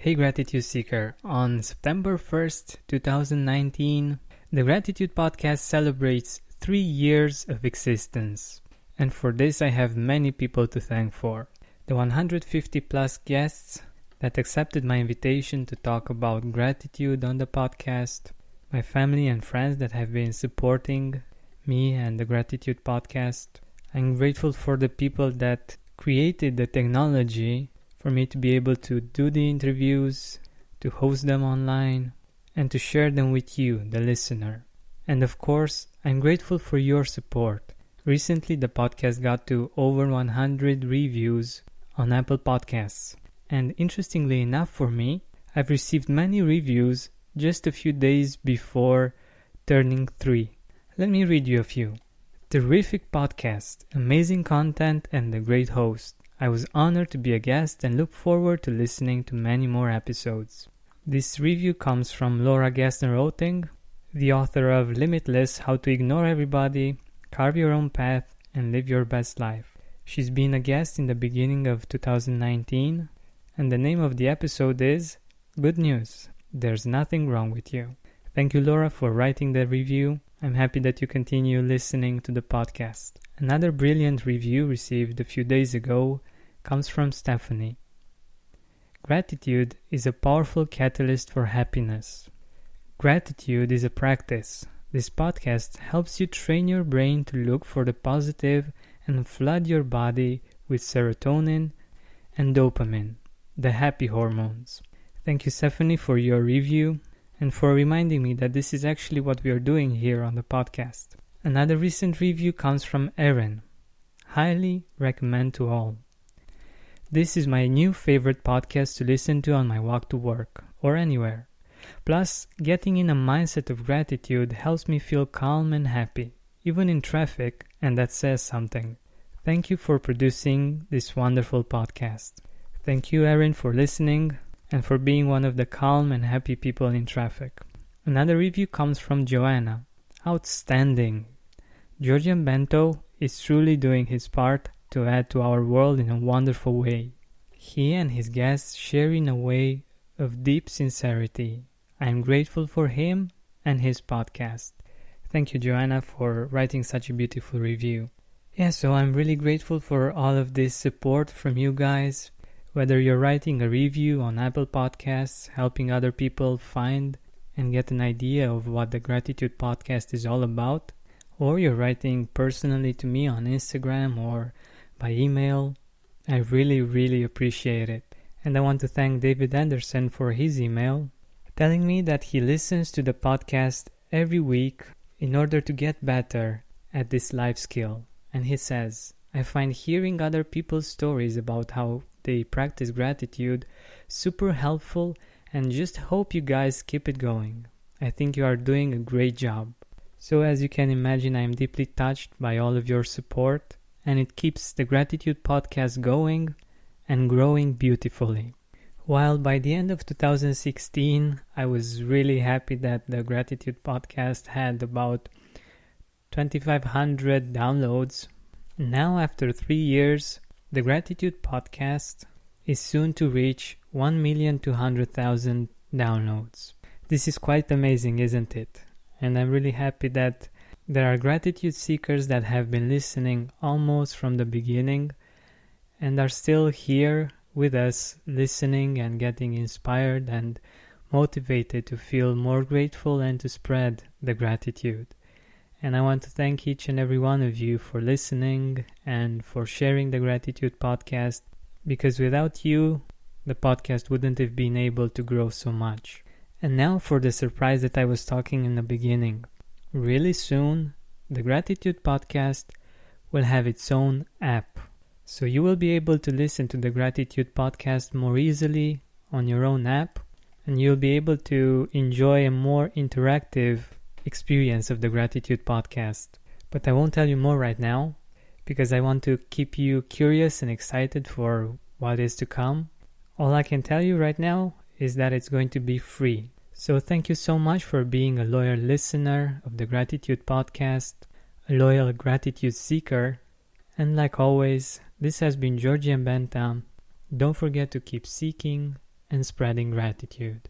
Hey Gratitude Seeker, on September 1st, 2019, the Gratitude Podcast celebrates 3 years of existence. And for this I have many people to thank for. The 150 plus guests that accepted my invitation to talk about gratitude on the podcast, my family and friends that have been supporting me and the Gratitude Podcast. I'm grateful for the people that created the technology for me to be able to do the interviews, to host them online, and to share them with you, the listener. And of course, I'm grateful for your support. Recently, the podcast got to over 100 reviews on Apple Podcasts. And interestingly enough for me, I've received many reviews just a few days before turning 3. Let me read you a few. Terrific podcast, amazing content, and a great host. I was honored to be a guest and look forward to listening to many more episodes. This review comes from Laura Gessner-Oting, the author of Limitless: How to Ignore Everybody, Carve Your Own Path, and Live Your Best Life. She's been a guest in the beginning of 2019, and the name of the episode is Good News, There's Nothing Wrong with You. Thank you, Laura, for writing the review. I'm happy that you continue listening to the podcast. Another brilliant review received a few days ago comes from Stephanie. Gratitude is a powerful catalyst for happiness. Gratitude is a practice. This podcast helps you train your brain to look for the positive and flood your body with serotonin and dopamine, the happy hormones. Thank you, Stephanie, for your review and for reminding me that this is actually what we are doing here on the podcast. Another recent review comes from Erin. Highly recommend to all. This is my new favorite podcast to listen to on my walk to work or anywhere. Plus, getting in a mindset of gratitude helps me feel calm and happy, even in traffic, and that says something. Thank you for producing this wonderful podcast. Thank you, Erin, for listening and for being one of the calm and happy people in traffic. Another review comes from Joanna. Outstanding. Georgian Bento is truly doing his part to add to our world in a wonderful way. He and his guests share in a way of deep sincerity. I am grateful for him and his podcast. Thank you, Joanna, for writing such a beautiful review. So I'm really grateful for all of this support from you guys. Whether you're writing a review on Apple Podcasts, helping other people find and get an idea of what the Gratitude Podcast is all about, or you're writing personally to me on Instagram or by email, I really, really appreciate it. And I want to thank David Anderson for his email, telling me that he listens to the podcast every week in order to get better at this life skill. And he says, I find hearing other people's stories about how they practice gratitude super helpful and just hope you guys keep it going. I think you are doing a great job. So as you can imagine, I am deeply touched by all of your support, and it keeps the Gratitude Podcast going and growing beautifully. While by the end of 2016, I was really happy that the Gratitude Podcast had about 2,500 downloads. Now after 3 years, the Gratitude Podcast is soon to reach 1,200,000 downloads. This is quite amazing, isn't it? And I'm really happy that there are gratitude seekers that have been listening almost from the beginning and are still here with us, listening and getting inspired and motivated to feel more grateful and to spread the gratitude. And I want to thank each and every one of you for listening and for sharing the Gratitude Podcast, because without you, the podcast wouldn't have been able to grow so much. And now for the surprise that I was talking in the beginning. Really soon, the Gratitude Podcast will have its own app. So you will be able to listen to the Gratitude Podcast more easily on your own app, and you'll be able to enjoy a more interactive experience of the Gratitude Podcast. But I won't tell you more right now, because I want to keep you curious and excited for what is to come. All I can tell you right now is that it's going to be free. So thank you so much for being a loyal listener of the Gratitude Podcast, a loyal gratitude seeker, and like always, this has been Georgian Bentham. Don't forget to keep seeking, and spreading gratitude.